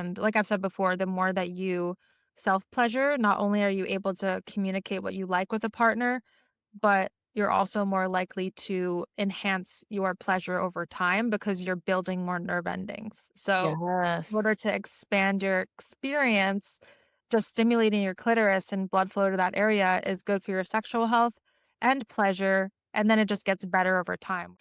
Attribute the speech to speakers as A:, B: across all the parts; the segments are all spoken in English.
A: And like I've said before, the more that you self-pleasure, not only are you able to communicate what you like with a partner, but you're also more likely to enhance your pleasure over time because you're building more nerve endings. So, in order
B: Yes.
A: to expand your experience, just stimulating your clitoris and blood flow to that area is good for your sexual health and pleasure. And then it just gets better over time.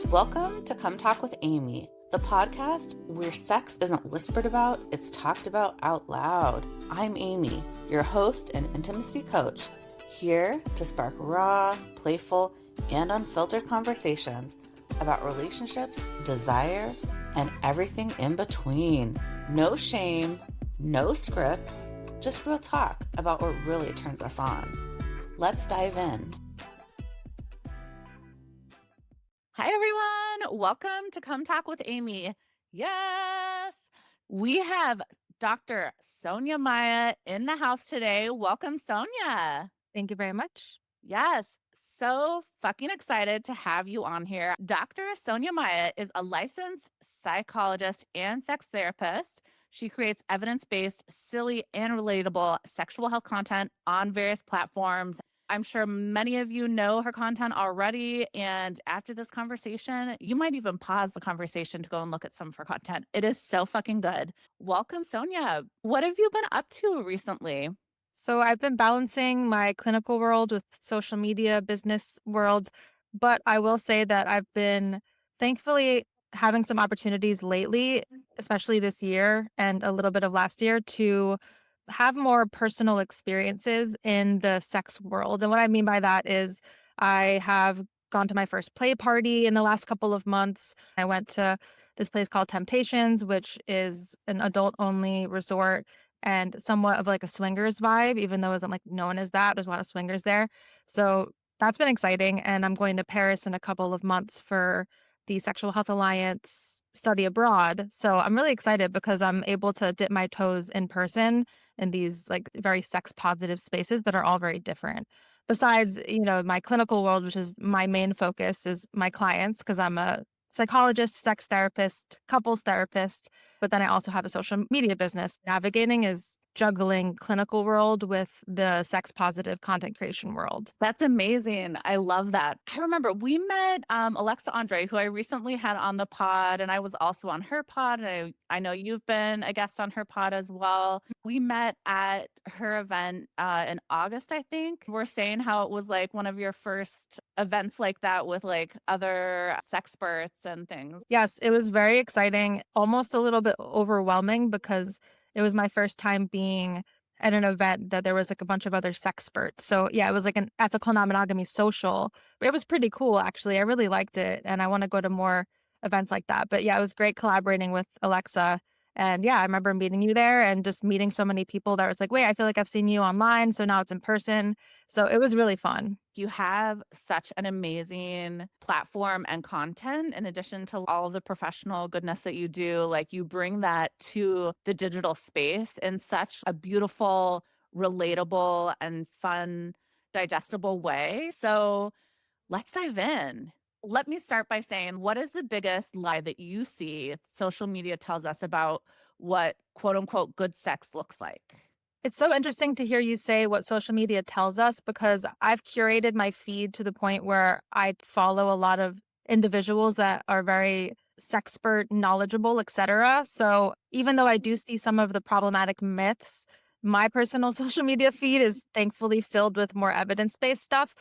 B: Welcome to Come Talk with Aimee, the podcast where sex isn't whispered about, it's talked about out loud. I'm Aimee, your host and intimacy coach, here to spark raw, playful, and unfiltered conversations about relationships, desire, and everything in between. No shame, no scripts, just real talk about what really turns us on. Let's dive in. Hi, everyone. Welcome to Come Talk with Aimee. Yes, we have Dr. Sonya Maya in the house today. Welcome, Sonya.
A: Thank you very much.
B: Yes, so fucking excited to have you on here. Dr. Sonya Maya is a licensed psychologist and sex therapist. She creates evidence based, silly, and relatable sexual health content on various platforms. I'm sure many of you know her content already. And after this conversation, you might even pause the conversation to go and look at some of her content. It is so fucking good. Welcome, Sonya. What have you been up to recently?
A: So I've been balancing my clinical world with social media, business world, but I will say that I've been thankfully having some opportunities lately, especially this year and a little bit of last year, to have more personal experiences in the sex world. And what I mean by that is I have gone to my first play party in the last couple of months. I went to this place called Temptations, which is an adult only resort and somewhat of like a swingers vibe, even though it isn't like known as that. There's a lot of swingers there. So that's been exciting. And I'm going to Paris in a couple of months for the Sexual Health Alliance study abroad. So I'm really excited because I'm able to dip my toes in person in these like very sex positive spaces that are all very different. Besides, my clinical world, which is my main focus, is my clients because I'm a psychologist, sex therapist, couples therapist, but then I also have a social media business. Navigating is juggling clinical world with the sex positive content creation world.
B: That's amazing. I love that. I remember we met Alexa Andre, who I recently had on the pod, and I was also on her pod. And I know you've been a guest on her pod as well. We met at her event in August, I think. We're saying how it was like one of your first events like that with like other sexperts and things.
A: Yes, it was very exciting, almost a little bit overwhelming because it was my first time being at an event that there was like a bunch of other sexperts. So yeah, it was like an ethical non-monogamy social. It was pretty cool actually. I really liked it and I want to go to more events like that. But yeah, it was great collaborating with Alexa. And yeah, I remember meeting you there and just meeting so many people that was like, wait, I feel like I've seen you online. So now it's in person. So it was really fun.
B: You have such an amazing platform and content in addition to all of the professional goodness that you do. Like you bring that to the digital space in such a beautiful, relatable, and fun, digestible way. So let's dive in. Let me start by saying, what is the biggest lie that you see social media tells us about what quote unquote good sex looks like?
A: It's so interesting to hear you say what social media tells us because I've curated my feed to the point where I follow a lot of individuals that are very sexpert, knowledgeable, etc. So even though I do see some of the problematic myths, my personal social media feed is thankfully filled with more evidence-based stuff.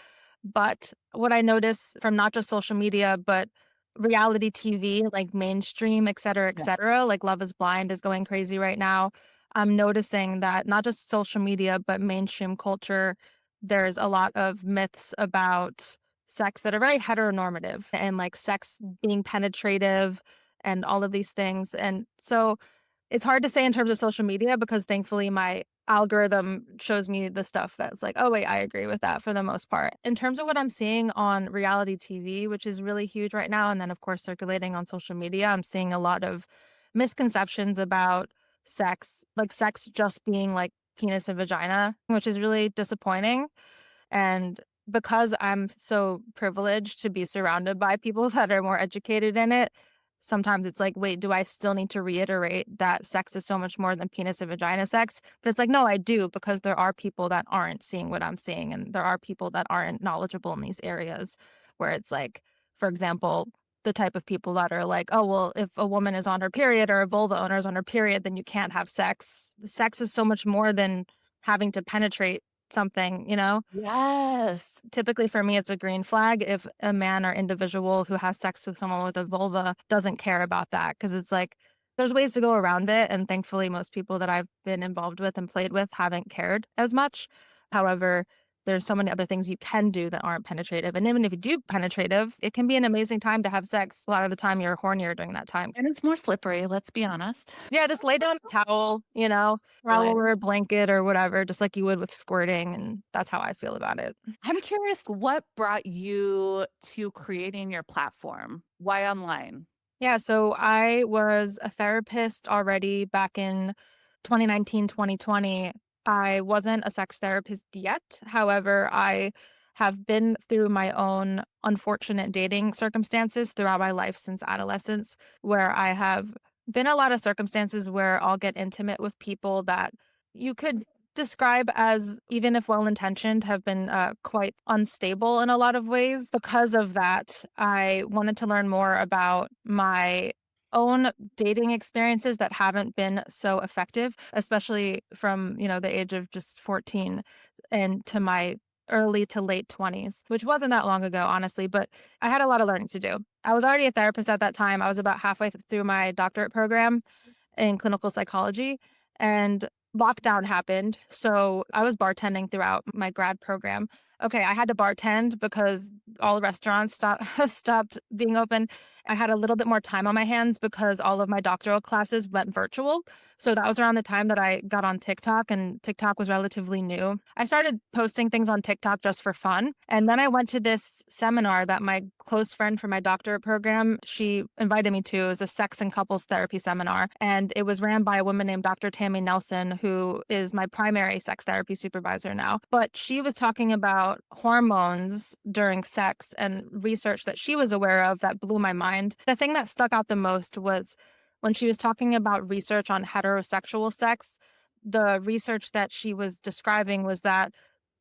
A: But what I notice from not just social media, but reality TV, like mainstream, et cetera, like Love is Blind is going crazy right now. I'm noticing that not just social media, but mainstream culture, there's a lot of myths about sex that are very heteronormative and like sex being penetrative and all of these things. And so it's hard to say in terms of social media because thankfully my algorithm shows me the stuff that's like, oh, wait, I agree with that for the most part. In terms of what I'm seeing on reality TV, which is really huge right now, and then of course circulating on social media, I'm seeing a lot of misconceptions about sex, like sex just being like penis and vagina, which is really disappointing. And because I'm so privileged to be surrounded by people that are more educated in it, sometimes it's like, wait, do I still need to reiterate that sex is so much more than penis and vagina sex? But it's like, no, I do, because there are people that aren't seeing what I'm seeing. And there are people that aren't knowledgeable in these areas where it's like, for example, the type of people that are like, oh, well, if a woman is on her period or a vulva owner is on her period, then you can't have sex. Sex is so much more than having to penetrate something, you know?
B: Yes.
A: Typically for me, it's a green flag if a man or individual who has sex with someone with a vulva doesn't care about that. Cause it's like, there's ways to go around it. And thankfully, most people that I've been involved with and played with haven't cared as much. However, there's so many other things you can do that aren't penetrative. And even if you do penetrative, it can be an amazing time to have sex. A lot of the time, you're hornier during that time.
B: And it's more slippery, let's be honest.
A: Yeah, just lay down a towel, throw
B: Really.
A: over a blanket or whatever, just like you would with squirting. And that's how I feel about it.
B: I'm curious what brought you to creating your platform? Why online?
A: Yeah, so I was a therapist already back in 2019, 2020. I wasn't a sex therapist yet. However, I have been through my own unfortunate dating circumstances throughout my life since adolescence, where I have been a lot of circumstances where I'll get intimate with people that you could describe as, even if well intentioned, have been quite unstable in a lot of ways. Because of that, I wanted to learn more about my own dating experiences that haven't been so effective, especially from, the age of just 14 and to my early to late 20s, which wasn't that long ago, honestly, but I had a lot of learning to do. I was already a therapist at that time. I was about halfway through my doctorate program in clinical psychology, and lockdown happened. So I was bartending throughout my grad program. Okay, I had to bartend because all the restaurants stopped being open. I had a little bit more time on my hands because all of my doctoral classes went virtual. So that was around the time that I got on TikTok, and TikTok was relatively new. I started posting things on TikTok just for fun. And then I went to this seminar that my close friend from my doctorate program, she invited me to. It was a sex and couples therapy seminar. And it was ran by a woman named Dr. Tammy Nelson, who is my primary sex therapy supervisor now. But she was talking about hormones during sex and research that she was aware of that blew my mind. The thing that stuck out the most was when she was talking about research on heterosexual sex. The research that she was describing was that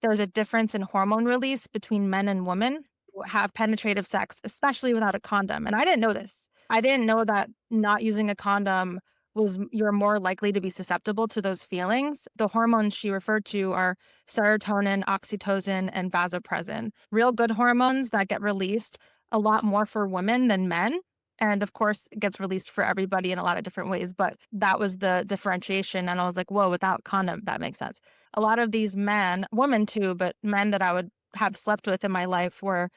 A: there's a difference in hormone release between men and women who have penetrative sex, especially without a condom. And I didn't know this. I didn't know that not using a condom was you're more likely to be susceptible to those feelings. The hormones she referred to are serotonin, oxytocin, and vasopressin. Real good hormones that get released a lot more for women than men. And of course, it gets released for everybody in a lot of different ways. But that was the differentiation. And I was like, whoa, without condom, that makes sense. A lot of these men, women too, but men that I would have slept with in my life were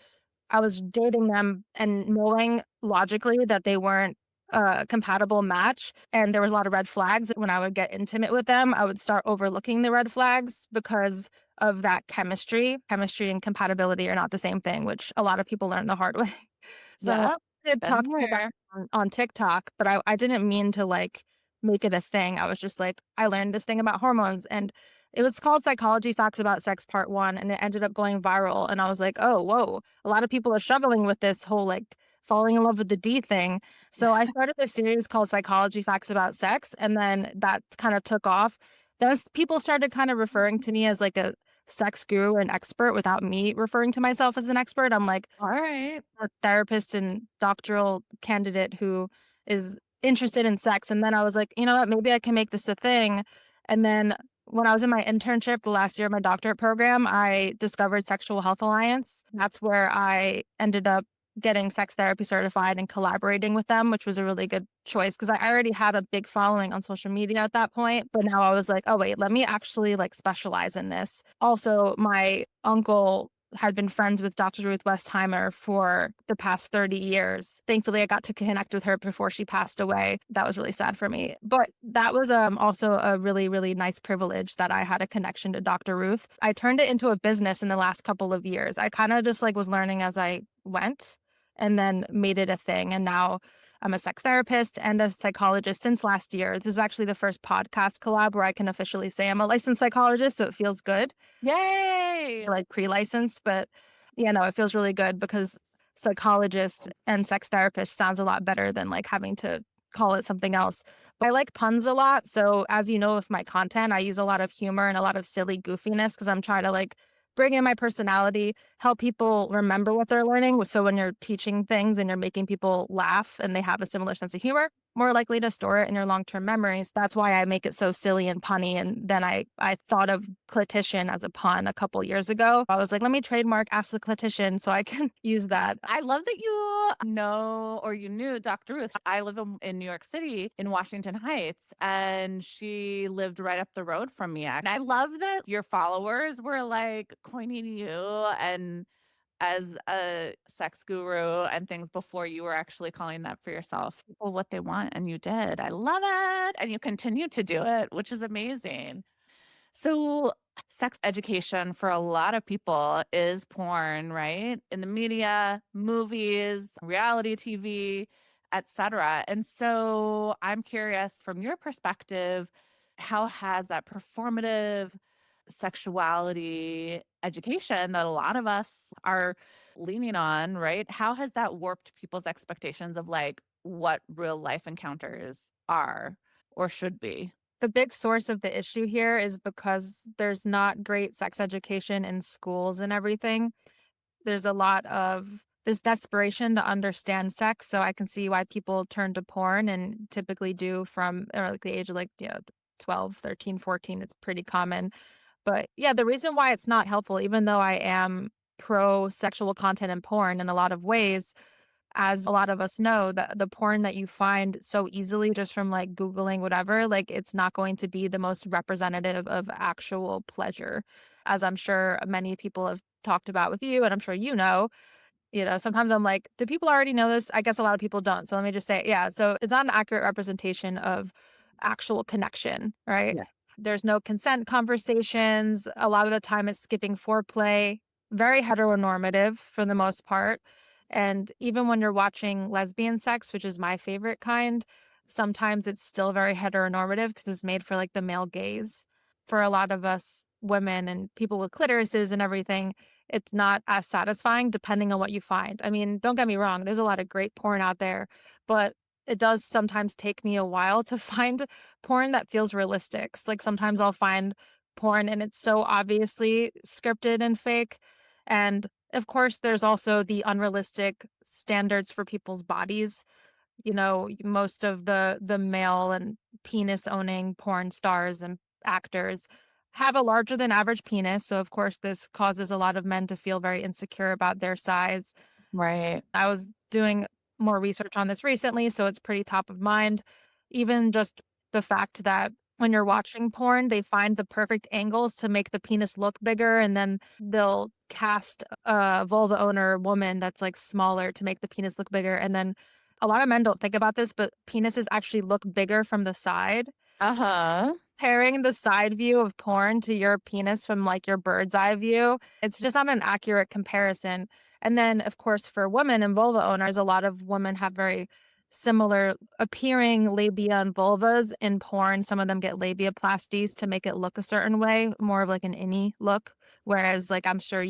A: I was dating them and knowing logically that they weren't a compatible match, and there was a lot of red flags. When I would get intimate with them, I would start overlooking the red flags because of that chemistry. Chemistry and compatibility are not the same thing, which a lot of people learn the hard way. So I
B: Yep.
A: started
B: Been
A: talking about
B: there.
A: it on TikTok, but I didn't mean to like make it a thing. I was just like, I learned this thing about hormones, and it was called Psychology Facts About Sex Part 1, and it ended up going viral. And I was like, oh, whoa, a lot of people are struggling with this whole like falling in love with the D thing. So I started a series called Psychology Facts About Sex, and then that kind of took off. Then people started kind of referring to me as like a sex guru and expert without me referring to myself as an expert. I'm like,
B: All right.
A: a therapist and doctoral candidate who is interested in sex. And then I was like, you know what, maybe I can make this a thing. And then when I was in my internship the last year of my doctorate program, I discovered Sexual Health Alliance. That's where I ended up getting sex therapy certified and collaborating with them, which was a really good choice because I already had a big following on social media at that point. But now I was like, oh, wait, let me actually like specialize in this. Also, my uncle had been friends with Dr. Ruth Westheimer for the past 30 years. Thankfully, I got to connect with her before she passed away. That was really sad for me. But that was also a really, really nice privilege that I had a connection to Dr. Ruth. I turned it into a business in the last couple of years. I kind of just like was learning as I went and then made it a thing. And now I'm a sex therapist and a psychologist since last year. This is actually the first podcast collab where I can officially say I'm a licensed psychologist, so it feels good
B: Yay.
A: like pre-licensed, but yeah, no, it feels really good because psychologist and sex therapist sounds a lot better than like having to call it something else. But I like puns a lot. So as you know, with my content, I use a lot of humor and a lot of silly goofiness because I'm trying to like bring in my personality, help people remember what they're learning. So when you're teaching things and you're making people laugh and they have a similar sense of humor, more likely to store it in your long-term memories. That's why I make it so silly and punny. And then I thought of clinician as a pun a couple years ago. I was like, let me trademark Ask the Clinician so I can use that.
B: I love that you know or you knew Dr. Ruth. I live in New York City in Washington Heights, and she lived right up the road from me. And I love that your followers were like coining you and as a sex guru and things before you were actually calling that for yourself. People what they want, and you did. I love it. And you continue to do it, which is amazing. So, sex education for a lot of people is porn, right? In the media, movies, reality TV, etc. And so, I'm curious from your perspective, how has that performative sexuality education that a lot of us are leaning on, right? How has that warped people's expectations of like what real life encounters are or should be?
A: The big source of the issue here is because there's not great sex education in schools and everything. There's a lot of there's desperation to understand sex, so I can see why people turn to porn and typically do from or like the age of like, 12, 13, 14. It's pretty common. But yeah, the reason why it's not helpful, even though I am pro sexual content and porn in a lot of ways, as a lot of us know, the porn that you find so easily just from like Googling whatever, like it's not going to be the most representative of actual pleasure. As I'm sure many people have talked about with you, and I'm sure sometimes I'm like, do people already know this? I guess a lot of people don't. So let me just say, yeah. So it's not an accurate representation of actual connection, right?
B: Yeah.
A: There's no consent conversations. A lot of the time it's skipping foreplay, very heteronormative for the most part. And even when you're watching lesbian sex, which is my favorite kind, sometimes it's still very heteronormative because it's made for like the male gaze. For a lot of us women and people with clitorises and everything, it's not as satisfying depending on what you find. I mean, don't get me wrong, there's a lot of great porn out there, but it does sometimes take me a while to find porn that feels realistic. Like sometimes I'll find porn and it's so obviously scripted and fake. And of course, there's also the unrealistic standards for people's bodies. Most of the male and penis owning porn stars and actors have a larger than average penis. So of course this causes a lot of men to feel very insecure about their size.
B: Right.
A: I was doing more research on this recently, so it's pretty top of mind. Even just the fact that when you're watching porn, they find the perfect angles to make the penis look bigger, and then they'll cast a vulva owner woman that's like smaller to make the penis look bigger. And then a lot of men don't think about this, but penises actually look bigger from the side.
B: Uh-huh.
A: Pairing the side view of porn to your penis from, like, your bird's eye view, it's just not an accurate comparison. And then, of course, for women and vulva owners, a lot of women have very similar appearing labia and vulvas in porn. Some of them get labiaplasties to make it look a certain way, more of like an innie look, whereas, like, I'm sure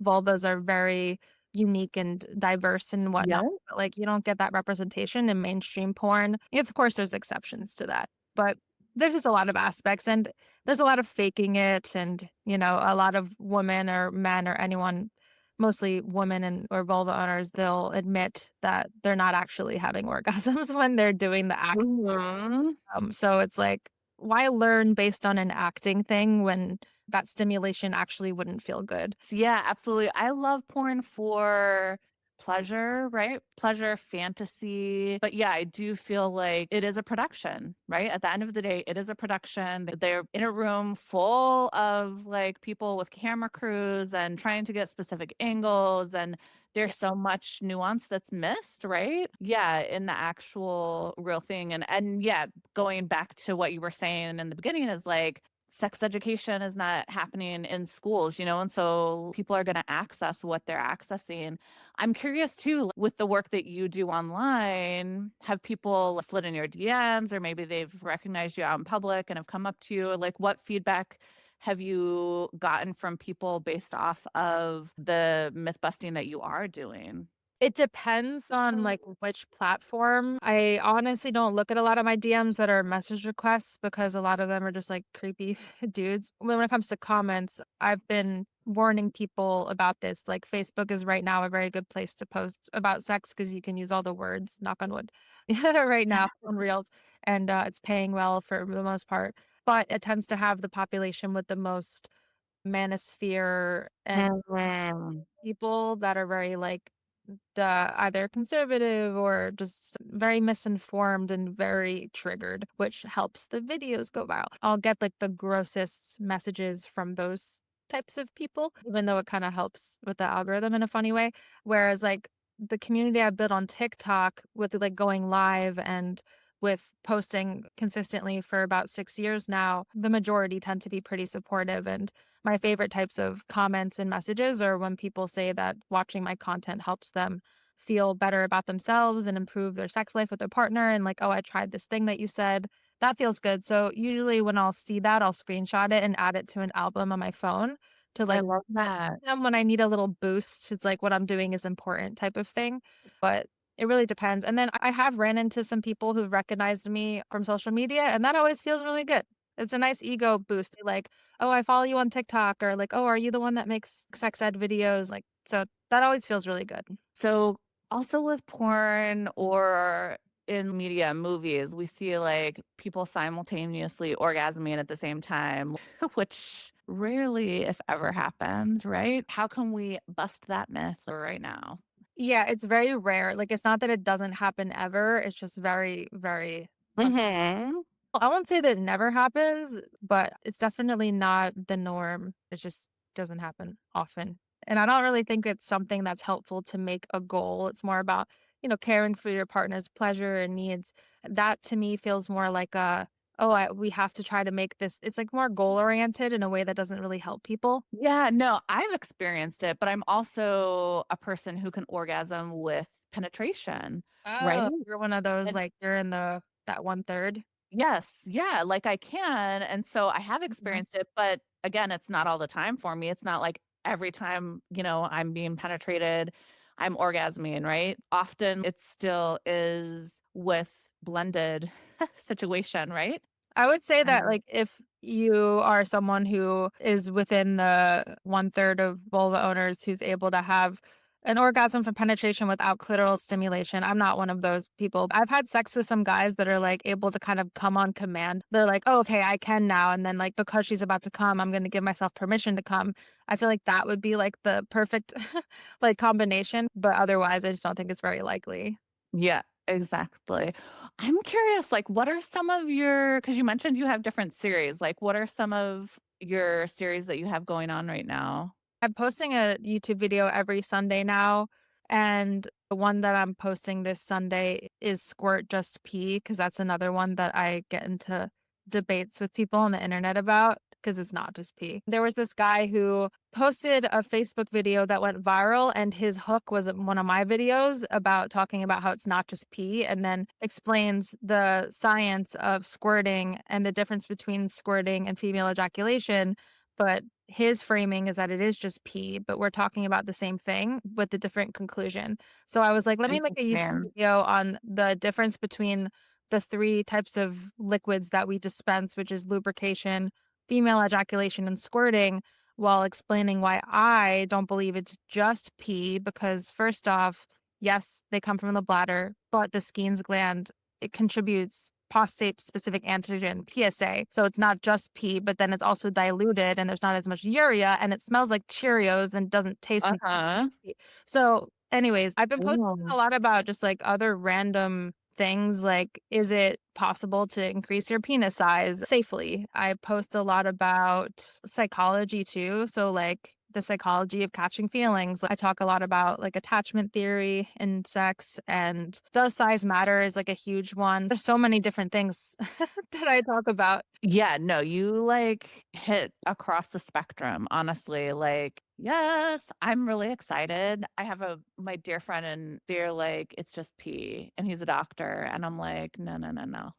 A: vulvas are very unique and diverse and whatnot,
B: Yeah.
A: but, like, you don't get that representation in mainstream porn. Of course, there's exceptions to that, but there's just a lot of aspects, and there's a lot of faking it and, a lot of women or men or anyone, mostly women and or vulva owners, they'll admit that they're not actually having orgasms when they're doing the act.
B: Mhm.
A: So it's like, why learn based on an acting thing when that stimulation actually wouldn't feel good?
B: Yeah, absolutely. I love porn for pleasure, right? Pleasure, fantasy. But yeah, I do feel like it is a production, right? At the end of the day, it is a production. They're in a room full of like people with camera crews and trying to get specific angles. And there's so much nuance that's missed, right? Yeah, in the actual real thing. And yeah, going back to what you were saying in the beginning is like sex education is not happening in schools, and so people are going to access what they're accessing. I'm curious too, with the work that you do online, have people slid in your DMs or maybe they've recognized you out in public and have come up to you? Like, what feedback have you gotten from people based off of the myth busting that you are doing?
A: It depends on, like, which platform. I honestly don't look at a lot of my DMs that are message requests because a lot of them are just, like, creepy dudes. When it comes to comments, I've been warning people about this, like, Facebook is right now a very good place to post about sex because you can use all the words, knock on wood, that are right now on Reels, and, it's paying well for the most part, but it tends to have the population with the most manosphere and
B: Mhm.
A: people that are very, like, the either conservative or just very misinformed and very triggered, which helps the videos go viral. I'll get like the grossest messages from those types of people, even though it kind of helps with the algorithm in a funny way. Whereas like the community I built on TikTok with like going live and with posting consistently for about 6 years now, the majority tend to be pretty supportive. And my favorite types of comments and messages are when people say that watching my content helps them feel better about themselves and improve their sex life with their partner and like, "Oh, I tried this thing that you said." That feels good. So usually when I'll see that, I'll screenshot it and add it to an album on my phone to
B: I
A: like
B: love that.
A: them when I need a little boost. It's like what I'm doing is important type of thing. But it really depends. And then I have ran into some people who've recognized me from social media, and that always feels really good. It's a nice ego boost. Like, oh, I follow you on TikTok, or like, oh, are you the one that makes sex ed videos? Like, so that always feels really good.
B: So, also with porn or in media, movies, we see like people simultaneously orgasming at the same time, which rarely, if ever, happens, right? How can we bust that myth right now?
A: Yeah, it's very rare. Like, it's not that it doesn't happen ever. It's just very, very
B: Mhm.
A: I won't say that it never happens, but it's definitely not the norm. It just doesn't happen often. And I don't really think it's something that's helpful to make a goal. It's more about, caring for your partner's pleasure and needs. That to me feels more like we have to try to make this. It's like more goal oriented in a way that doesn't really help people.
B: Yeah, no, I've experienced it, but I'm also a person who can orgasm with penetration, right?
A: Oh, you're one of those
B: And
A: like you're in that one third.
B: yes, yeah, like I can. And so I have
A: Mhm.
B: experienced it, but again, it's not all the time for me. It's not like every time, I'm being penetrated, I'm orgasming, right? Often it still is with blended situation, right?
A: I would say that,
B: Um,
A: like, if you are someone who is within the one-third of vulva owners who's able to have an orgasm from penetration without clitoral stimulation, I'm not one of those people. I've had sex with some guys that are, like, able to kind of come on command. They're like, "Oh, okay, I can now," and then, like, because she's about to come, I'm gonna give myself permission to come. I feel like that would be, like, the perfect, like, combination, but otherwise, I just don't think it's very likely.
B: yeah, exactly. I'm curious, like, what are some of your, because you mentioned you have different series, like, what are some of your series that you have going on right now?
A: I'm posting a YouTube video every Sunday now, and the one that I'm posting this Sunday is Squirt Just Pee, because that's another one that I get into debates with people on the internet about, because it's not just pee. There was this guy who posted a Facebook video that went viral, and his hook was one of my videos about talking about how it's not just pee, and then explains the science of squirting and the difference between squirting and female ejaculation. But his framing is that it is just pee, but we're talking about the same thing with a different conclusion. So I was like, let me make a YouTube
B: Interesting.
A: video on the difference between the 3 types of liquids that we dispense, which is lubrication, female ejaculation, and squirting, while explaining why I don't believe it's just pee because first off, yes, they come from the bladder, but the Skene's gland, it contributes prostate-specific antigen, PSA. So it's not just pee, but then it's also diluted and there's not as much urea and it smells like Cheerios and doesn't taste
B: Uh-huh.
A: nasty. So anyways, I've been posting
B: Ooh.
A: a lot about just like other random things like is it possible to increase your penis size safely? I post a lot about psychology too. So like the psychology of catching feelings. I talk a lot about like attachment theory in sex and does size matter is like a huge one. There's so many different things that I talk about.
B: Yeah, no, you, like, hit across the spectrum, honestly, like, yes, I'm really excited. I have my dear friend, and they're like, "It's just pee," and he's a doctor, and I'm like, "No, no, no, no."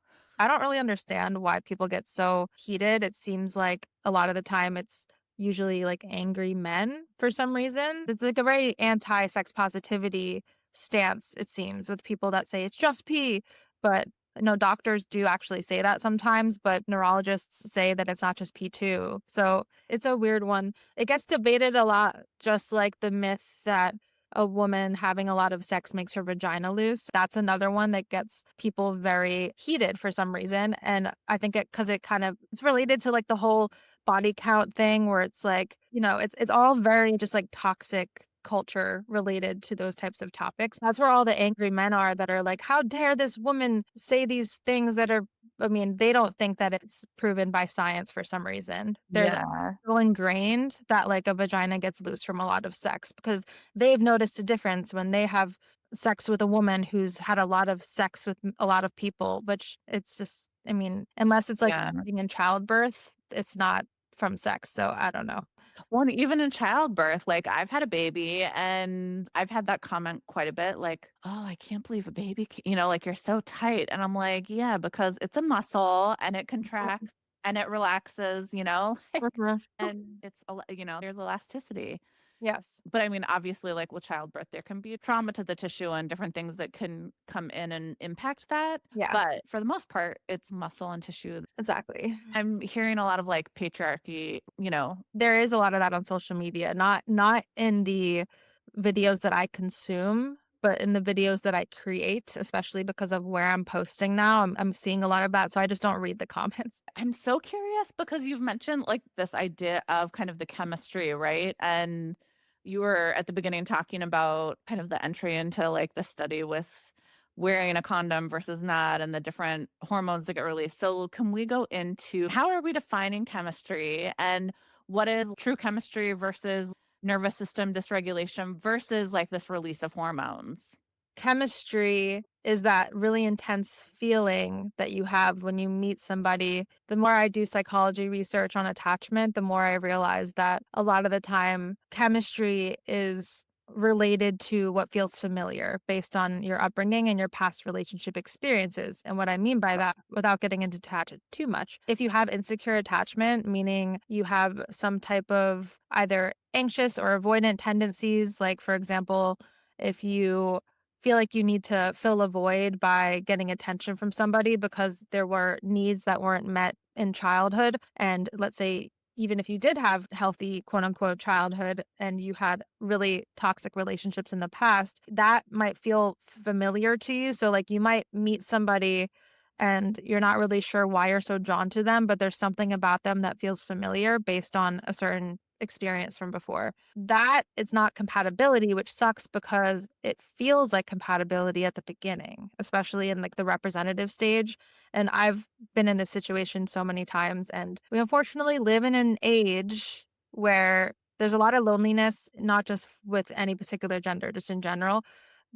A: I don't really understand why people get so heated. It seems like a lot of the time it's usually like angry men for some reason. It's like a very anti sex positivity stance, it seems, with people that say it's just pee. But no, doctors do actually say that sometimes, but neurologists say that it's not just pee too. So it's a weird one. It gets debated a lot, just like the myth that a woman having a lot of sex makes her vagina loose. That's another one that gets people very heated for some reason. And I think because it kind of it's related to like the whole body count thing where it's like, it's all very just like toxic culture related to those types of topics. That's where all the angry men are that are like, how dare this woman say these things that are I mean, they don't think that it's proven by science for some reason. They're like
B: Yeah.
A: so ingrained that like a vagina gets loose from a lot of sex because they've noticed a difference when they have sex with a woman who's had a lot of sex with a lot of people, which it's just, I mean, unless it's like
B: Yeah.
A: being in childbirth, it's not from sex. So I don't know.
B: Well, and even in childbirth, like I've had a baby and I've had that comment quite a bit, like, oh, I can't believe a baby, like you're so tight. And I'm like, yeah, because it's a muscle and it contracts and it relaxes,
A: Mhm.
B: and there's elasticity.
A: Yes.
B: But I mean, obviously, like with childbirth, there can be trauma to the tissue and different things that can come in and impact that.
A: Yeah,
B: But for the most part, it's muscle and tissue.
A: exactly.
B: I'm hearing a lot of like patriarchy.
A: There is a lot of that on social media, not in the videos that I consume, but in the videos that I create, especially because of where I'm posting now. I'm seeing a lot of that, so I just don't read the comments.
B: I'm so curious because you've mentioned like this idea of kind of the chemistry, right? And you were at the beginning talking about kind of the entry into like the study with wearing a condom versus not and the different hormones that get released. So, can we go into how are we defining chemistry and what is true chemistry versus nervous system dysregulation versus like this release of hormones?
A: Chemistry is that really intense feeling that you have when you meet somebody. The more I do psychology research on attachment, the more I realize that a lot of the time, chemistry is related to what feels familiar based on your upbringing and your past relationship experiences. And what I mean by that, without getting into attachment too much, if you have insecure attachment, meaning you have some type of either anxious or avoidant tendencies, like for example, if you feel like you need to fill a void by getting attention from somebody because there were needs that weren't met in childhood. And let's say, even if you did have healthy, quote unquote, childhood and you had really toxic relationships in the past, that might feel familiar to you. So, like, you might meet somebody and you're not really sure why you're so drawn to them, but there's something about them that feels familiar based on a certain experience from before. That is not compatibility, which sucks because it feels like compatibility at the beginning, especially in like the representative stage. And I've been in this situation so many times. And we unfortunately live in an age where there's a lot of loneliness, not just with any particular gender, just in general.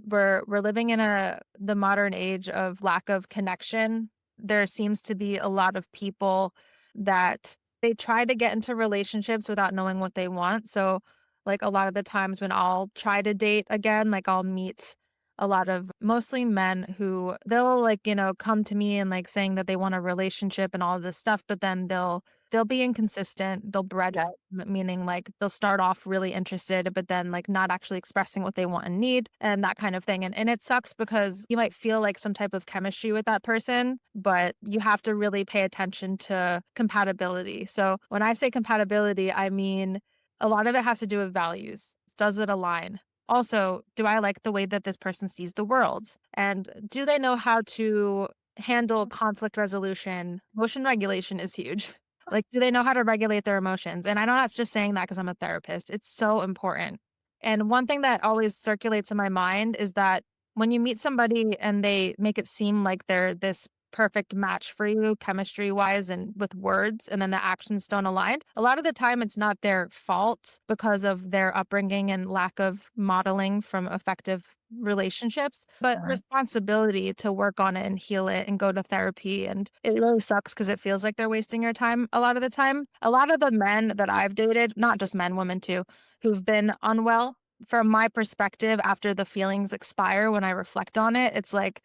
A: We're living in the modern age of lack of connection. There seems to be a lot of people that they try to get into relationships without knowing what they want. So, like, a lot of the times when I'll try to date again, like, I'll meet a lot of mostly men who they'll, like, come to me and, like, saying that they want a relationship and all this stuff, but then they'll be inconsistent. They'll
B: Yeah.
A: meaning, like, they'll start off really interested, but then, like, not actually expressing what they want and need and that kind of thing. And it sucks because you might feel like some type of chemistry with that person, but you have to really pay attention to compatibility. So when I say compatibility, I mean a lot of it has to do with values. Does it align? Also, do I like the way that this person sees the world? And do they know how to handle conflict resolution? Emotion regulation is huge. Like, do they know how to regulate their emotions? And I know that's just saying that because I'm a therapist. It's so important. And one thing that always circulates in my mind is that when you meet somebody and they make it seem like they're this perfect match for you chemistry wise and with words, and then the actions don't align, a lot of the time it's not their fault because of their upbringing and lack of modeling from effective relationships, but responsibility to work on it and heal it and go to therapy. And it really sucks because it feels like they're wasting your time a lot of the time. A lot of the men that I've dated, not just men, women too, who've been unwell, from my perspective, after the feelings expire, when I reflect on it, it's like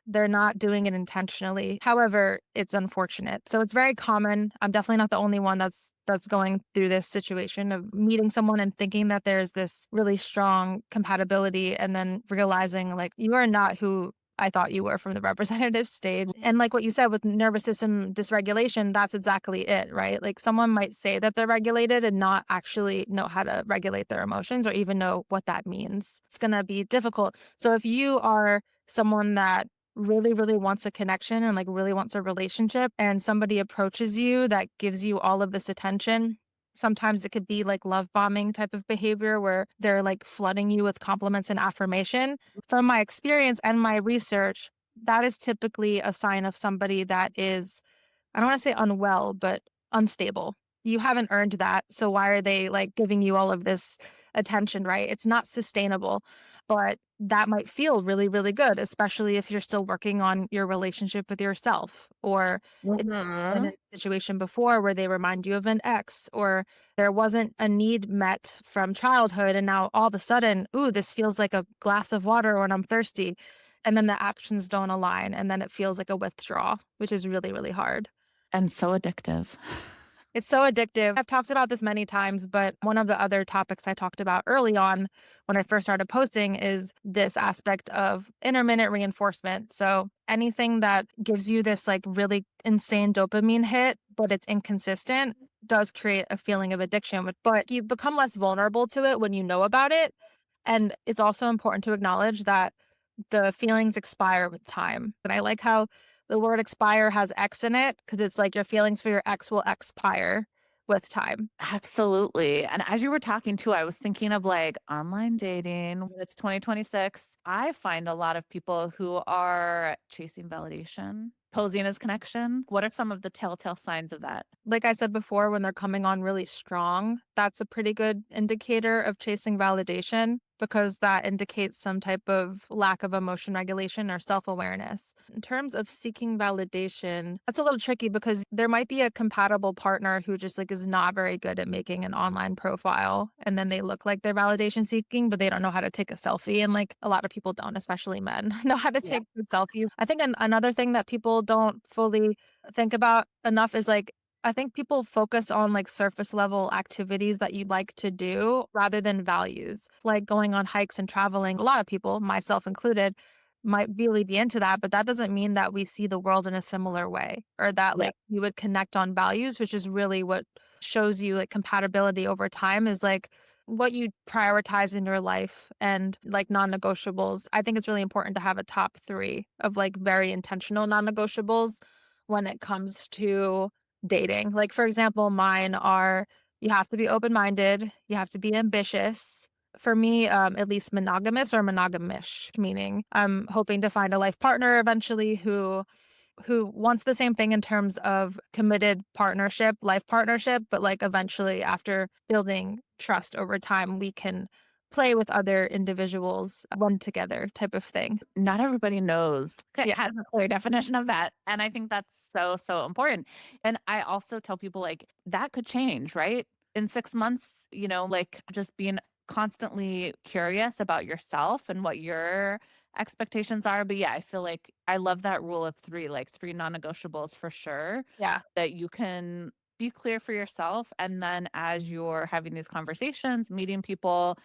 A: they're not doing it intentionally. However, it's unfortunate. So it's very common. I'm definitely not the only one that's going through this situation of meeting someone and thinking that there's this really strong compatibility and then realizing like you are not who I thought you were from the representative stage. And like what you said with nervous system dysregulation, that's exactly it, right? Like someone might say that they're regulated and not actually know how to regulate their emotions or even know what that means. It's going to be difficult. So if you are someone that really, really wants a connection and like really wants a relationship, and somebody approaches you that gives you all of this attention, sometimes it could be like love bombing type of behavior where they're like flooding you with compliments and affirmation. From my experience and my research, that is typically a sign of somebody that is, I don't want to say unwell, but unstable. You haven't earned that. So why are they like giving you all of this attention, right? It's not sustainable, but that might feel really, really good, especially if you're still working on your relationship with yourself or if you've been in
B: Mhm.
A: a situation before where they remind you of an ex or there wasn't a need met from childhood. And now all of a sudden, ooh, this feels like a glass of water when I'm thirsty. And then the actions don't align. And then it feels like a withdrawal, which is really, really hard.
B: And so addictive.
A: It's so addictive. I've talked about this many times, but one of the other topics I talked about early on when I first started posting is this aspect of intermittent reinforcement. So anything that gives you this like really insane dopamine hit, but it's inconsistent, does create a feeling of addiction. But you become less vulnerable to it when you know about it. And it's also important to acknowledge that the feelings expire with time. And I like how the word expire has X in it because it's like your feelings for your ex will expire with time.
B: Absolutely. And as you were talking too, I was thinking of like online dating. It's 2026. I find a lot of people who are chasing validation, posing as connection. What are some of the telltale signs of that?
A: Like I said before, when they're coming on really strong, that's a pretty good indicator of chasing validation because that indicates some type of lack of emotion regulation or self awareness. In terms of seeking validation, that's a little tricky because there might be a compatible partner who just like is not very good at making an online profile and then they look like they're validation seeking, but they don't know how to take a selfie. And like a lot of people don't, especially men, know how to
B: Yeah.
A: take good selfies. I think another thing that people don't fully think about enough is like I think people focus on like surface level activities that you like to do rather than values, like going on hikes and traveling. A lot of people, myself included, might really be into that, but that doesn't mean that we see the world in a similar way or that
B: Yeah.
A: like you would connect on values, which is really what shows you like compatibility over time is like what you prioritize in your life and like non-negotiables. I think it's really important to have a top 3 of like very intentional non-negotiables when it comes to dating. Like, for example, mine are you have to be open-minded, you have to be ambitious. For me, at least monogamous or monogamish, meaning I'm hoping to find a life partner eventually who wants the same thing in terms of committed partnership, life partnership, but like eventually after building trust over time, we can play with other individuals, one together type of thing.
B: Not everybody knows,
A: Yeah.
B: has a clear definition of that. And I think that's so, so important. And I also tell people like that could change, right? In 6 months, like just being constantly curious about yourself and what your expectations are. But yeah, I feel like I love that rule of three, like three non negotiables for sure,
A: Yeah.
B: that you can be clear for yourself. And then as you're having these conversations, meeting people,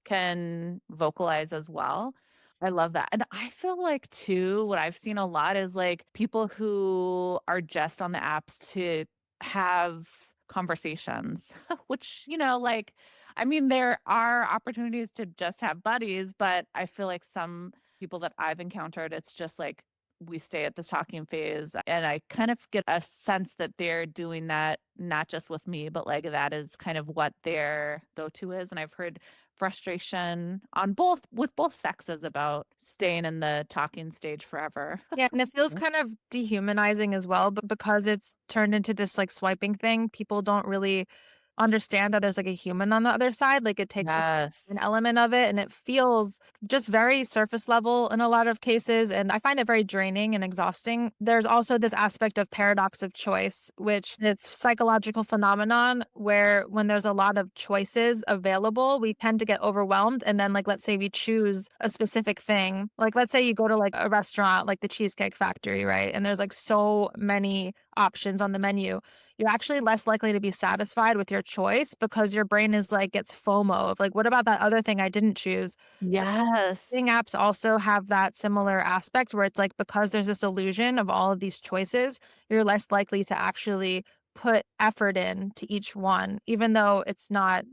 B: can vocalize as well. I love that. And I feel like too, what I've seen a lot is like people who are just on the apps to have conversations, which, like, I mean, there are opportunities to just have buddies, but I feel like some people that I've encountered, it's just like we stay at the talking phase. And I kind of get a sense that they're doing that not just with me, but like that is kind of what their go to is. And I've heard frustration on both with both sexes about staying in the talking stage forever.
A: Yeah, and it feels
B: Yeah.
A: kind of dehumanizing as well, but because it's turned into this like swiping thing, people don't really understand that there's like a human on the other side. Like it takes an
B: Yes.
A: element of it and it feels just very surface level in a lot of cases. And I find it very draining and exhausting. There's also this aspect of paradox of choice, which it's psychological phenomenon where when there's a lot of choices available, we tend to get overwhelmed. And then like let's say we choose a specific thing. Like let's say you go to like a restaurant like the Cheesecake Factory, right? And there's like so many options on the menu, you're actually less likely to be satisfied with your choice because your brain is like gets FOMO of like, what about that other thing I didn't choose? So dating
B: Yes.
A: apps also have that similar aspect where it's like because there's this illusion of all of these choices, you're less likely to actually put effort in to each one, even though it's not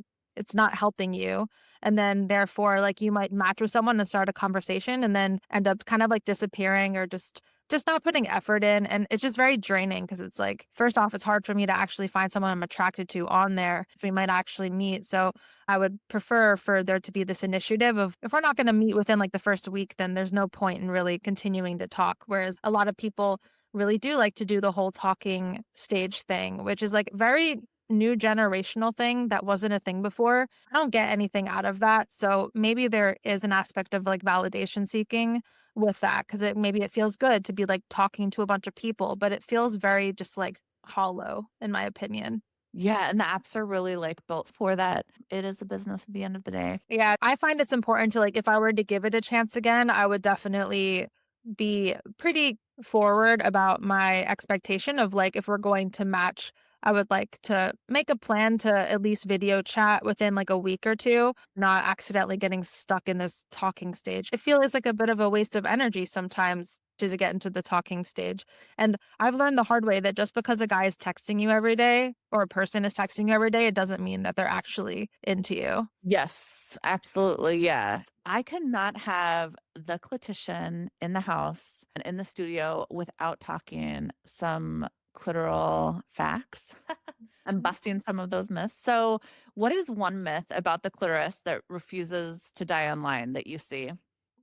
A: helping you. And then therefore, like you might match with someone and start a conversation and then end up kind of like disappearing or just not putting effort in, and it's just very draining because it's like, first off, it's hard for me to actually find someone I'm attracted to on there if we might actually meet, so I would prefer for there to be this initiative of if we're not gonna meet within, like, the first week, then there's no point in really continuing to talk, whereas a lot of people really do like to do the whole talking stage thing, which is, like, very new generational thing that wasn't a thing before. I don't get anything out of that, so maybe there is an aspect of, like, validation seeking with that because it feels good to be, like, talking to a bunch of people, but it feels very just, like, hollow, in my opinion.
B: Yeah, and the apps are really, like, built for that. It is a business at the end of the day.
A: Yeah, I find it's important to, like if I were to give it a chance again, I would definitely be pretty forward about my expectation of, like, if we're going to match, I would like to make a plan to at least video chat within, like, a week or 2, not accidentally getting stuck in this talking stage. I feel it's, like, a bit of a waste of energy sometimes to get into the talking stage, and I've learned the hard way that just because a guy is texting you every day or a person is texting you every day, it doesn't mean that they're actually into you.
B: Yes, absolutely, yeah. I cannot have the clinician in the house and in the studio without talking some clitoral facts and busting some of those myths. So, what is one myth about the clitoris that refuses to die online that you see?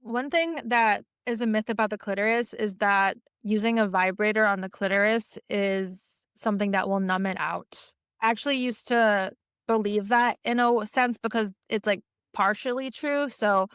A: One thing that is a myth about the clitoris is that using a vibrator on the clitoris is something that will numb it out. I actually used to believe that in a sense because it's like partially true. So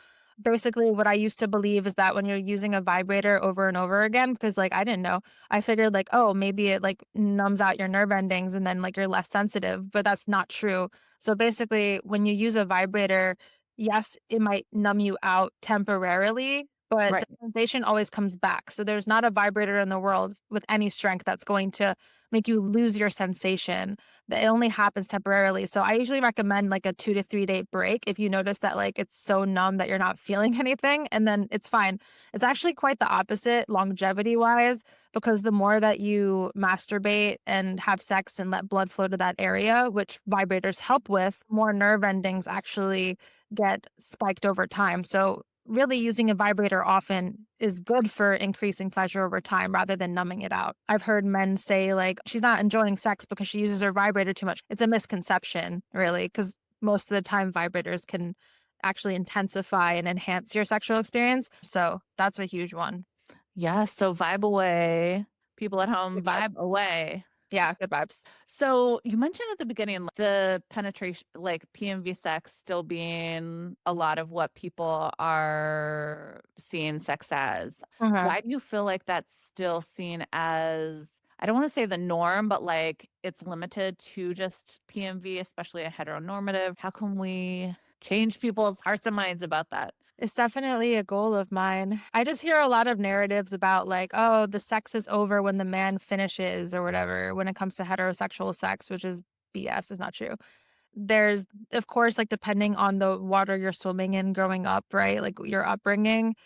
A: basically, what I used to believe is that when you're using a vibrator over and over again, because like I didn't know, I figured like, oh, maybe it like numbs out your nerve endings and then like you're less sensitive, but that's not true. So basically, when you use a vibrator, yes, it might numb you out temporarily, but the
B: Right.
A: sensation always comes back. So there's not a vibrator in the world with any strength that's going to make you lose your sensation. It only happens temporarily. So I usually recommend like a 2 to 3 day break if you notice that like it's so numb that you're not feeling anything, and then it's fine. It's actually quite the opposite longevity wise because the more that you masturbate and have sex and let blood flow to that area, which vibrators help with, more nerve endings actually get spiked over time. So, really using a vibrator often is good for increasing pleasure over time rather than numbing it out. I've heard men say, like, she's not enjoying sex because she uses her vibrator too much. It's a misconception, really, because most of the time vibrators can actually intensify and enhance your sexual experience. So, that's a huge one.
B: Yeah, so vibe away. People at home,
A: Good vibe.
B: vibe away.
A: Yeah, good vibes.
B: So you mentioned at the beginning like, the penetration, like PMV sex, still being a lot of what people are seeing sex as.
A: Mhm.
B: Why do you feel like that's still seen as, I don't want to say the norm, but like it's limited to just PMV, especially a heteronormative? How can we change people's hearts and minds about that?
A: It's definitely a goal of mine. I just hear a lot of narratives about like, oh, the sex is over when the man finishes or whatever when it comes to heterosexual sex, which is BS, is not true. There's, of course, like depending on the water you're swimming in growing up, right? Like your upbringing.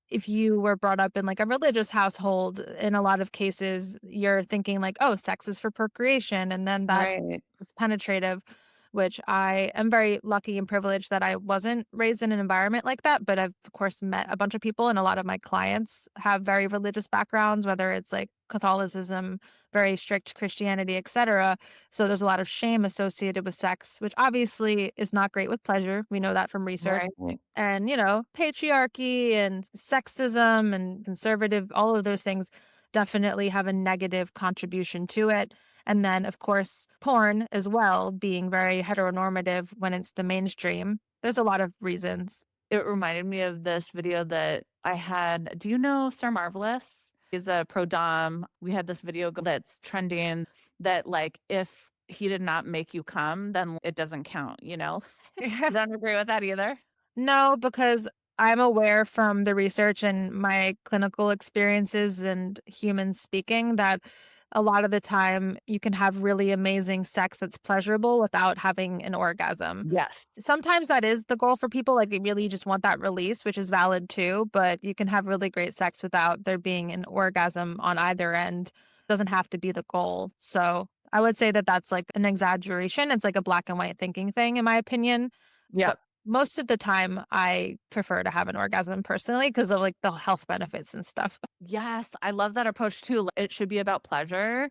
A: If you were brought up in like a religious household, in a lot of cases, you're thinking like, oh, sex is for procreation. And then that
B: Right.
A: is penetrative, which I am very lucky and privileged that I wasn't raised in an environment like that. But I've, of course, met a bunch of people, and a lot of my clients have very religious backgrounds, whether it's like Catholicism, very strict Christianity, etc. So there's a lot of shame associated with sex, which obviously is not great with pleasure. We know that from research.
B: Right.
A: And, patriarchy and sexism and conservative, all of those things. definitely have a negative contribution to it. And then, of course, porn as well, being very heteronormative when it's the mainstream. There's a lot of reasons.
B: It reminded me of this video that I had. Do you know Sir Marvelous? He's a pro dom. We had this video that's trending that, like, if he did not make you come, then it doesn't count, you know? You don't agree with that either?
A: No, because I'm aware from the research and my clinical experiences and human speaking that a lot of the time you can have really amazing sex that's pleasurable without having an orgasm.
B: Yes.
A: Sometimes that is the goal for people, like, they really just want that release, which is valid too, but you can have really great sex without there being an orgasm on either end. Doesn't have to be the goal. So, I would say that that's, like, an exaggeration. It's like a black and white thinking thing, in my opinion. But
B: Yep.
A: most of the time, I prefer to have an orgasm personally because of, like, the health benefits and stuff.
B: Yes, I love that approach too. It should be about pleasure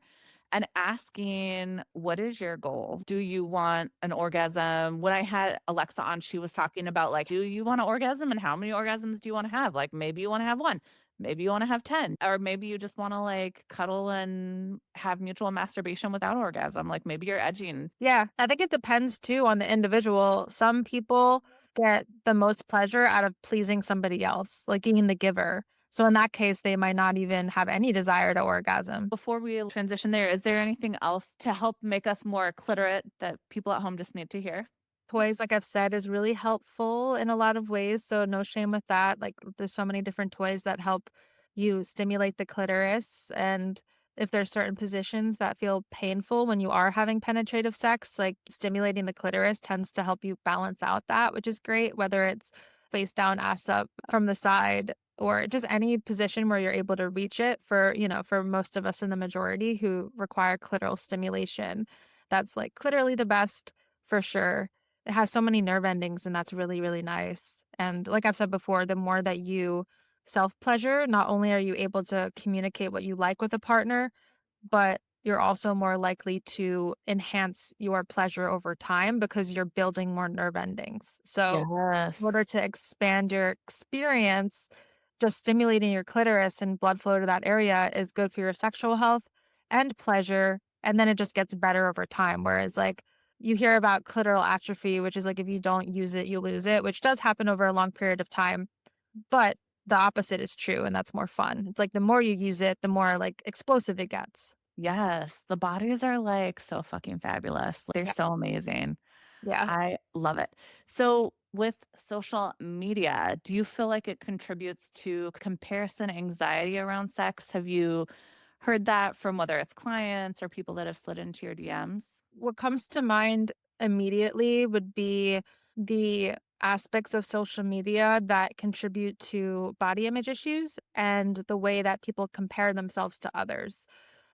B: and asking, what is your goal? Do you want an orgasm? When I had Alexa on, she was talking about, like, do you want an orgasm and how many orgasms do you want to have? Like, maybe you want to have one, maybe you want to have 10, or maybe you just want to like cuddle and have mutual masturbation without orgasm. Like, maybe you're edging.
A: Yeah, I think it depends too on the individual. Some people get the most pleasure out of pleasing somebody else, like being the giver. So in that case, they might not even have any desire to orgasm.
B: Before we transition there, is there anything else to help make us more clitorate that people at home just need to hear?
A: Toys, like I've said, is really helpful in a lot of ways, so no shame with that. Like, there's so many different toys that help you stimulate the clitoris, and if there's certain positions that feel painful when you are having penetrative sex, like stimulating the clitoris tends to help you balance out that, which is great, whether it's face down, ass up from the side, or just any position where you're able to reach it for, for most of us in the majority who require clitoral stimulation. That's like literally the best for sure. It has so many nerve endings, and that's really, really nice. And like I've said before, the more that you self pleasure, not only are you able to communicate what you like with a partner, but you're also more likely to enhance your pleasure over time because you're building more nerve endings. So, in order
B: Yes.
A: to expand your experience, just stimulating your clitoris and blood flow to that area is good for your sexual health and pleasure. And then it just gets better over time. Whereas, like, you hear about clitoral atrophy, which is like if you don't use it, you lose it, which does happen over a long period of time. But the opposite is true, and that's more fun. It's like the more you use it, the more like explosive it gets.
B: Yes, the bodies are, like, so fucking fabulous. They're
A: Yeah.
B: so amazing.
A: Yeah.
B: I love it. So, with social media, do you feel like it contributes to comparison anxiety around sex? Have you heard that from whether it's clients or people that have slid into your DMs?
A: What comes to mind immediately would be the aspects of social media that contribute to body image issues and the way that people compare themselves to others.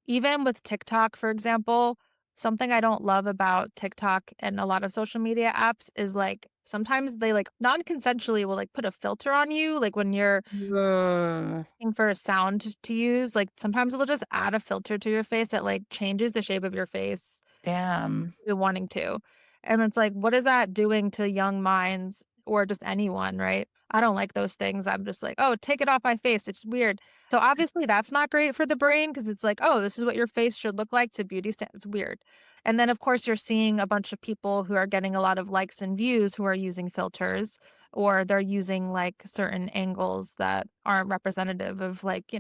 A: Even with TikTok, for example, something I don't love about TikTok and a lot of social media apps is like sometimes they like non-consensually will like put a filter on you. Like when you're
B: Ugh,
A: looking for a sound to use, like sometimes they'll just add a filter to your face that like changes the shape of your face
B: damn.
A: you wanting to. And it's like, what is that doing to young minds or just anyone, right? I don't like those things. I'm just like, oh, take it off my face. It's weird. So obviously that's not great for the brain because it's like, oh, this is what your face should look like to beauty standards. It's weird. And then of course you're seeing a bunch of people who are getting a lot of likes and views who are using filters or they're using like certain angles that aren't representative of like,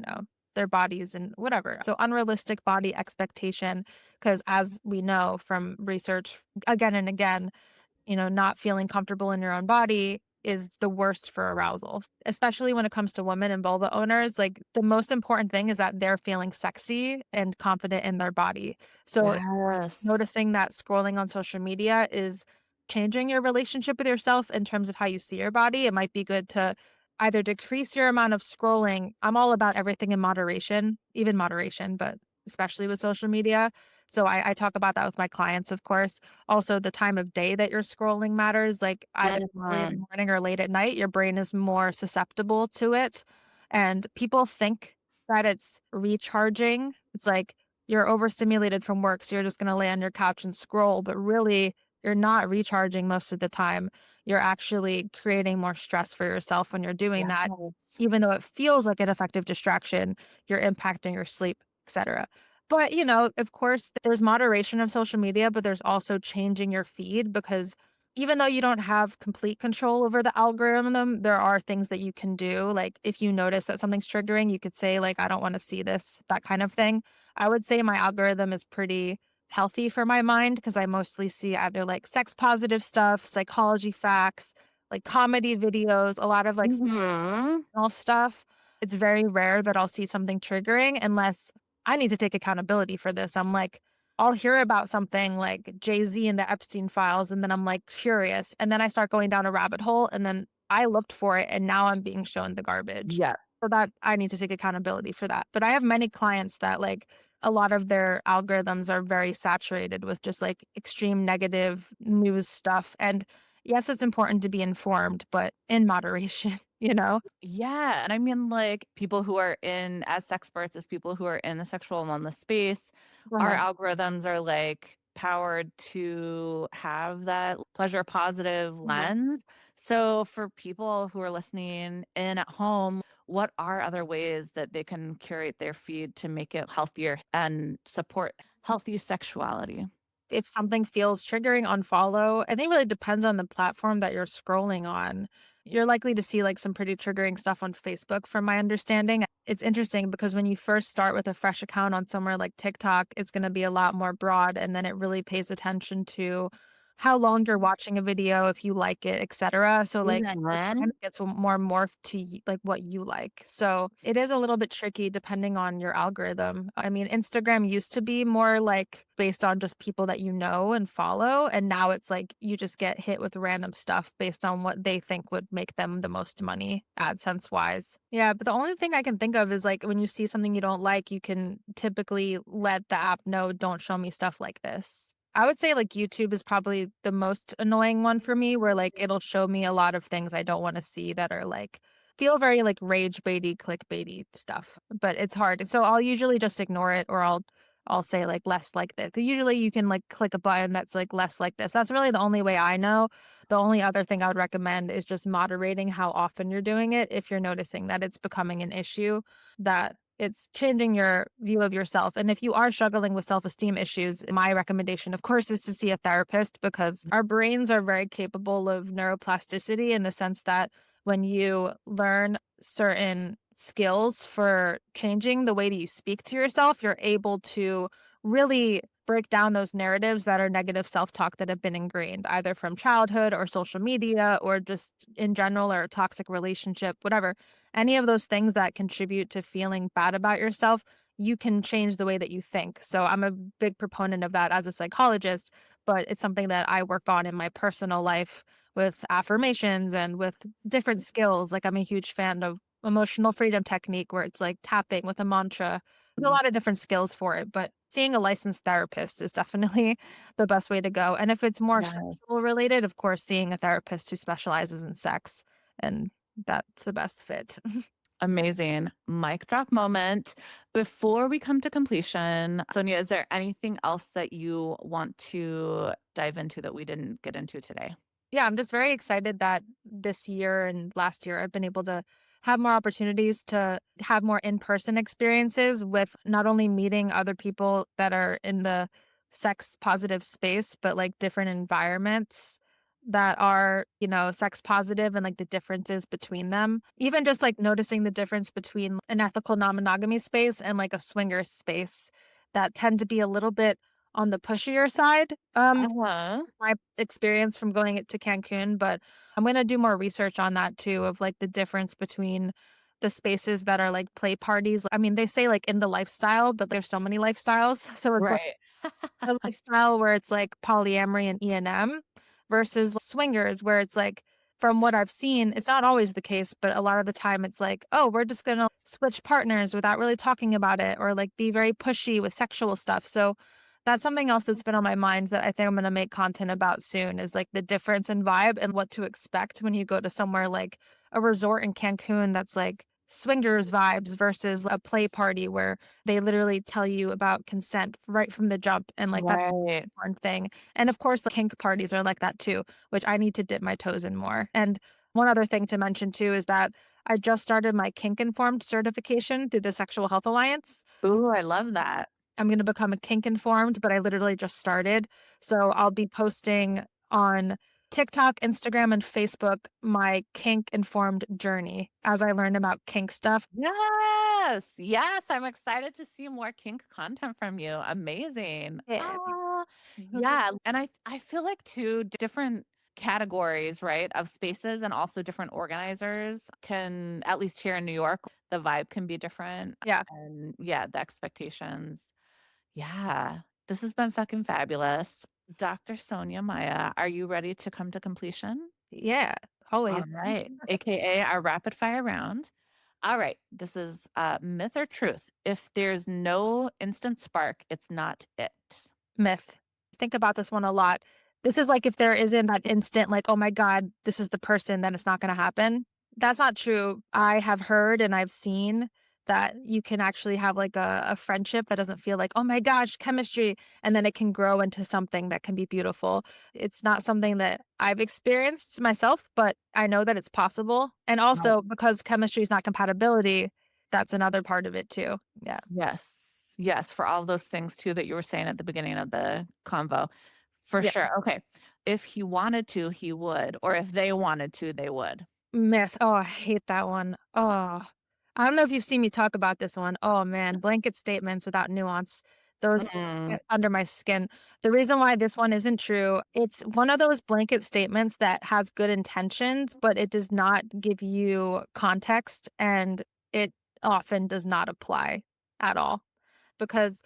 A: their bodies and whatever. So unrealistic body expectation because as we know from research again and again, not feeling comfortable in your own body is the worst for arousal, especially when it comes to women and vulva owners. Like the most important thing is that they're feeling sexy and confident in their body. So
B: Yes.
A: noticing that scrolling on social media is changing your relationship with yourself in terms of how you see your body. It might be good to either decrease your amount of scrolling. I'm all about everything in moderation, even moderation, but especially with social media. So I talk about that with my clients, of course. Also, the time of day that you're scrolling matters. Like either early in the
B: Mm,
A: morning or late at night, your brain is more susceptible to it. And people think that it's recharging. It's like you're overstimulated from work, so you're just gonna lay on your couch and scroll, but really you're not recharging most of the time. You're actually creating more stress for yourself when you're doing that.
B: Yes.
A: Even though it feels like an effective distraction, you're impacting your sleep, etc. But, of course, there's moderation of social media, but there's also changing your feed because even though you don't have complete control over the algorithm, there are things that you can do. Like if you notice that something's triggering, you could say like, I don't want to see this, that kind of thing. I would say my algorithm is pretty healthy for my mind because I mostly see either like sex positive stuff, psychology facts, like comedy videos, a lot of like
B: Mhm.
A: all stuff. It's very rare that I'll see something triggering unless I need to take accountability for this. I'm like, I'll hear about something like Jay-Z and the Epstein files, and then I'm like curious. And then I start going down a rabbit hole, and then I looked for it, and now I'm being shown the garbage.
B: Yeah.
A: So that I need to take accountability for that. But I have many clients that like a lot of their algorithms are very saturated with just like extreme negative news stuff. And yes, it's important to be informed, but in moderation, you know?
B: Yeah, and I mean, like, people who are in as experts as people who are in the sexual wellness space,
A: Go
B: our
A: ahead.
B: algorithms are, like, powered to have that pleasure positive
A: Mhm.
B: lens. So for people who are listening in at home, what are other ways that they can curate their feed to make it healthier and support healthy sexuality?
A: If something feels triggering, unfollow. I think it really depends on the platform that you're scrolling on. You're likely to see like some pretty triggering stuff on Facebook, from my understanding. It's interesting because when you first start with a fresh account on somewhere like TikTok, it's going to be a lot more broad. And then it really pays attention to how long you're watching a video, if you like it, etc. So, like, it kind
B: Mhm.
A: of gets more morphed to like what you like. So, it is a little bit tricky depending on your algorithm. I mean, Instagram used to be more like based on just people that you know and follow. And now it's like you just get hit with random stuff based on what they think would make them the most money, AdSense wise. Yeah. But the only thing I can think of is like when you see something you don't like, you can typically let the app know, don't show me stuff like this. I would say like YouTube is probably the most annoying one for me where like it'll show me a lot of things I don't want to see that are like feel very like rage baity, clickbaity stuff. But it's hard. So I'll usually just ignore it or I'll say like less like this. Usually you can like click a button that's like less like this. That's really the only way I know. The only other thing I would recommend is just moderating how often you're doing it if you're noticing that it's becoming an issue, that it's changing your view of yourself. And if you are struggling with self-esteem issues, my recommendation, of course, is to see a therapist because our brains are very capable of neuroplasticity in the sense that when you learn certain skills for changing the way that you speak to yourself, you're able to really break down those narratives that are negative self-talk that have been ingrained either from childhood or social media or just in general or a toxic relationship, whatever. Any of those things that contribute to feeling bad about yourself, you can change the way that you think. So I'm a big proponent of that as a psychologist, but it's something that I work on in my personal life with affirmations and with different skills. Like I'm a huge fan of emotional freedom technique where it's like tapping with a mantra. There's a lot of different skills for it, but seeing a licensed therapist is definitely the best way to go. And if it's more
B: Yes.
A: sexual related, of course, seeing a therapist who specializes in sex, and that's the best fit.
B: Amazing. Mic drop moment. Before we come to completion, Sonia, is there anything else that you want to dive into that we didn't get into today?
A: Yeah, I'm just very excited that this year and last year I've been able to have more opportunities to have more in-person experiences with not only meeting other people that are in the sex positive space, but like different environments that are, sex positive and like the differences between them. Even just like noticing the difference between an ethical non-monogamy space and like a swinger space that tend to be a little bit on the pushier side.
B: Uh-huh.
A: My experience from going it to Cancun, but I'm gonna do more research on that too, of like the difference between the spaces that are like play parties. I mean, they say like in the lifestyle, but there's so many lifestyles. So it's like
B: Right.
A: a lifestyle where it's like polyamory and E&M versus swingers where it's like from what I've seen, it's not always the case, but a lot of the time it's like, oh, we're just gonna switch partners without really talking about it or like be very pushy with sexual stuff. So that's something else that's been on my mind that I think I'm gonna make content about soon is like the difference in vibe and what to expect when you go to somewhere like a resort in Cancun that's like swingers vibes versus a play party where they literally tell you about consent right from the jump, and, like, that's
B: Right.
A: an important thing. And, of course, the kink parties are like that too, which I need to dip my toes in more. And one other thing to mention too is that I just started my kink-informed certification through the Sexual Health Alliance.
B: Ooh, I love that.
A: I'm gonna become a kink informed, but I literally just started. So I'll be posting on TikTok, Instagram, and Facebook my kink informed journey as I learn about kink stuff.
B: Yes, yes, I'm excited to see more kink content from you. Amazing.
A: Yeah.
B: Ah, yeah, and I feel like too different categories, right, of spaces and also different organizers can, at least here in New York, the vibe can be different,
A: Yeah.
B: and yeah, the expectations. Yeah, this has been fucking fabulous. Dr. Sonia Maya, are you ready to come to completion?
A: Yeah,
B: All
A: always.
B: right, AKA our rapid fire round. All right, this is myth or truth. If there's no instant spark, it's not it.
A: Myth. Think about this one a lot. This is like if there isn't that instant, like, oh my God, this is the person, then it's not going to happen. That's not true. I have heard and I've seen that you can actually have like a friendship that doesn't feel like, oh my gosh, chemistry. And then it can grow into something that can be beautiful. It's not something that I've experienced myself, but I know that it's possible. And
B: Right.
A: also because chemistry is not compatibility, that's another part of it too. Yeah.
B: Yes, yes, for all of those things too that you were saying at the beginning of the convo. For
A: Yeah.
B: sure. Okay. If he wanted to, he would, or if they wanted to, they would.
A: Myth. Oh, I hate that one. Oh, I don't know if you've seen me talk about this one. Oh man, blanket statements without nuance. Those
B: Mm,
A: get under my skin. The reason why this one isn't true, it's one of those blanket statements that has good intentions, but it does not give you context and it often does not apply at all. Because,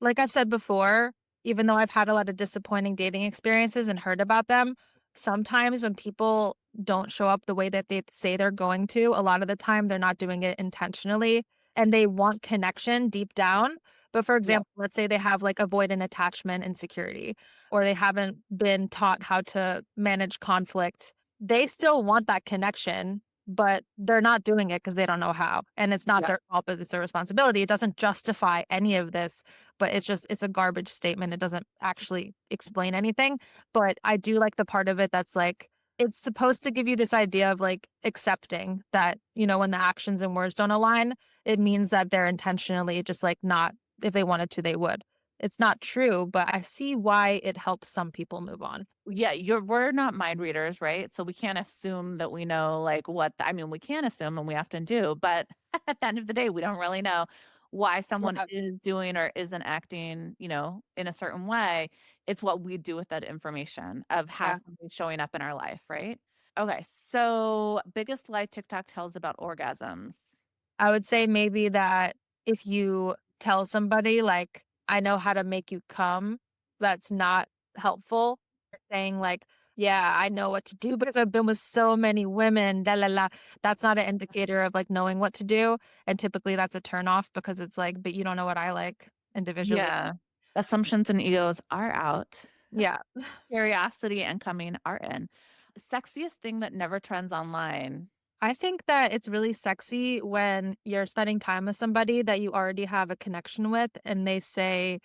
A: like I've said before, even though I've had a lot of disappointing dating experiences and heard about them, sometimes when people don't show up the way that they say they're going to, a lot of the time they're not doing it intentionally and they want connection deep down. But for
B: yeah,
A: example, let's say they have like avoidant attachment insecurity, or they haven't been taught how to manage conflict. They still want that connection, but they're not doing it because they don't know how. And it's not
B: yeah,
A: their fault, but it's their responsibility. It doesn't justify any of this, but it's a garbage statement. It doesn't actually explain anything. But I do like the part of it that's like, it's supposed to give you this idea of like accepting that, when the actions and words don't align, it means that they're intentionally just like not, if they wanted to, they would. It's not true, but I see why it helps some people move on.
B: yeah. We're not mind readers, right? So we can't assume that we know like I mean, we can assume and we often do, but at the end of the day, we don't really know why someone
A: Yeah.
B: is doing or isn't acting, in a certain way. It's what we do with that information of how
A: Yeah.
B: somebody's showing up in our life, right? Okay. So biggest lie TikTok tells about orgasms.
A: I would say maybe that if you tell somebody, like, "I know how to make you come," that's not helpful. Or saying, like, "Yeah, I know what to do because I've been with so many women, da la la." That's not an indicator of, like, knowing what to do, and typically that's a turnoff because it's like, "But you don't know what I like individually."
B: Yeah. Assumptions and egos are out.
A: Yeah.
B: Curiosity and coming are in. Sexiest thing that never trends online.
A: I think that it's really sexy when you're spending time with somebody that you already have a connection with and they say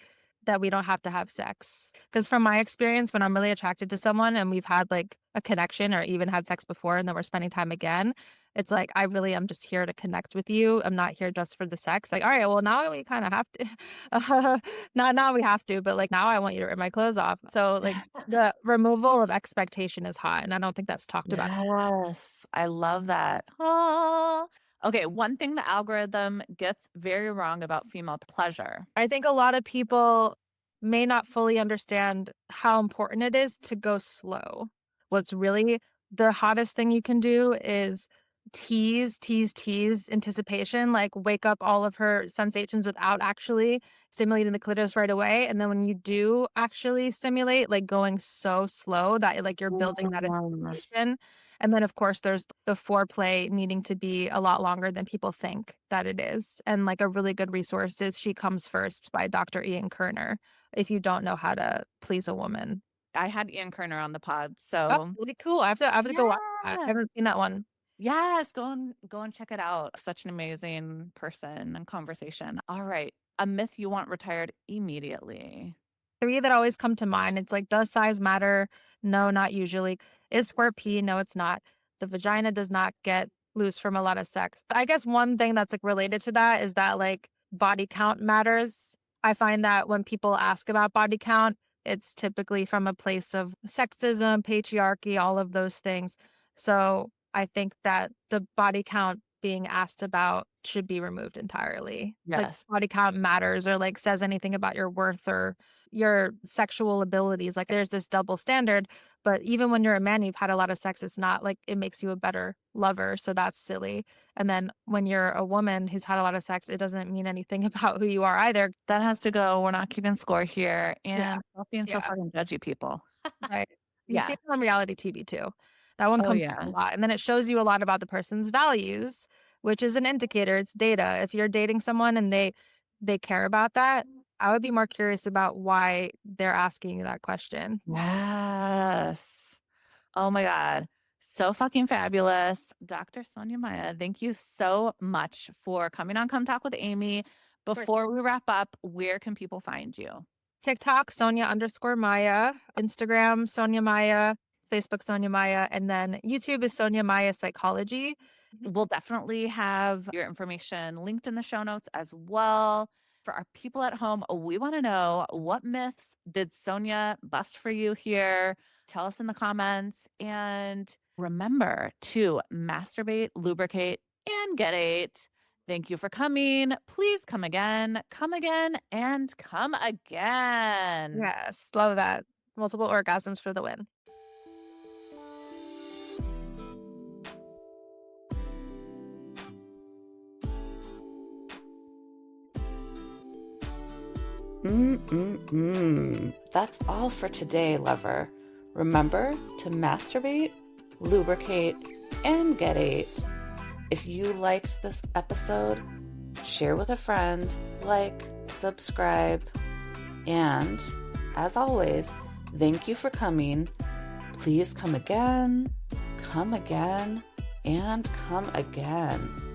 A: that we don't have to have sex. Because from my experience, when I'm really attracted to someone and we've had like a connection or even had sex before and then we're spending time again, it's like, I really am just here to connect with you. I'm not here just for the sex. Like, all right, well, now we kind of have to. Not now we have to, but like now I want you to rip my clothes off. So, like, the removal of expectation is hot. And I don't think that's talked about.
B: Yes, I love that. Ah. Okay, one thing the algorithm gets very wrong about female pleasure.
A: I think a lot of people may not fully understand how important it is to go slow. What's really the hottest thing you can do is tease, tease, tease anticipation, like wake up all of her sensations without actually stimulating the clitoris right away. And then when you do actually stimulate, like going so slow that like you're building that
B: Mm.
A: anticipation. And then, of course, there's the foreplay needing to be a lot longer than people think that it is. And like a really good resource is She Comes First by Dr. Ian Kerner if you don't know how to please a woman.
B: I had Ian Kerner on the pod,
A: Oh,
B: so
A: really cool. I have to go watch that. I
B: yeah.
A: haven't seen that one.
B: Yes, go and check it out. Such an amazing person and conversation. All right. A myth you want retired immediately.
A: 3 that always come to mind, it's like, does size matter? No, not usually. Is squirt pee? No, it's not. The vagina does not get loose from a lot of sex. I guess one thing that's, like, related to that is that, like, body count matters. I find that when people ask about body count, it's typically from a place of sexism, patriarchy, all of those things. So, I think that the body count being asked about should be removed entirely. Like,
B: Yes.
A: body count matters or, like, says anything about your worth or your sexual abilities. Like there's this double standard, but even when you're a man, you've had a lot of sex, it's not like it makes you a better lover. So that's silly. And then when you're a woman who's had a lot of sex, it doesn't mean anything about who you are either.
B: That has to go. We're not keeping score here.
A: Yeah.
B: And stop being so
A: Yeah.
B: fucking judgy, people.
A: Right. You see
B: Yeah.
A: it on reality TV too. That one
B: Oh,
A: comes up a
B: yeah.
A: lot. And then it shows you a lot about the person's values, which is an indicator. It's data. If you're dating someone and they care about that, I would be more curious about why they're asking you that question.
B: Yes. Oh my God. So fucking fabulous. Dr. Sonya Maya, thank you so much for coming on Come Talk with Aimee. Before we wrap up, where can people find you?
A: TikTok, Sonya_Maya, Instagram, Sonya Maya, Facebook, Sonya Maya, and then YouTube is Sonya Maya Psychology.
B: We'll definitely have your information linked in the show notes as well. For our people at home, we want to know, what myths did Sonya bust for you here? Tell us in the comments. And remember to masturbate, lubricate, and get it. Thank you for coming. Please come again, and come again.
A: Yes, love that. Multiple orgasms for the win.
C: That's all for today, lover. Remember to masturbate, lubricate, and get ate. If you liked this episode, share with a friend, like, subscribe, and as always, thank you for coming. Please come again, and come again.